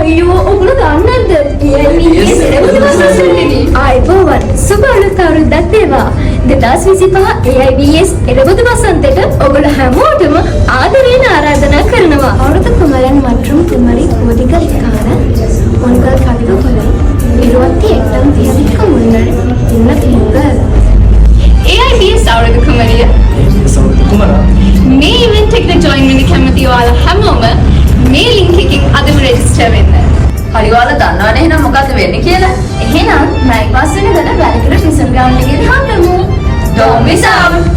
අයියෝ ඔගොල්ලෝ දන්නේ නැද්ද? AIBS එළවලු වසන්තනේ. ආයිබෝවන් සුබ අලුත් අවුරුද්දක් වේවා. 2025 AIBS එළවලු වසන්තයට ඔගොල්ලෝ හැමෝටම ආදරයෙන් ආරාධනා කරනවා. අවුරුදු குமரன் மற்றும் குமரி கோதிகளுக்கான உங்கள் கவிதைகளை 28ஆம் தேதிக்கு முன்னர் விண்ணப்பியுங்கள். AIBS අවුරුදු කුමරිය. මේ ඉවෙන්ට් එකට ජොයින් වෙන්න කැමති ඔයාලා හැමෝම මේ ලින්ක් එකෙන් අදම රෙජිස්ටර් වෙන්න. හරි ඔයාලා දන්නවනේ එහෙනම් මොකද්ද වෙන්නේ කියලා? එහෙනම් මයික් පාස් වෙන දන වැලකඩ ෆිසල් ග්‍රවුන්ඩ් එකේ හම්බෙමු. Don't miss out.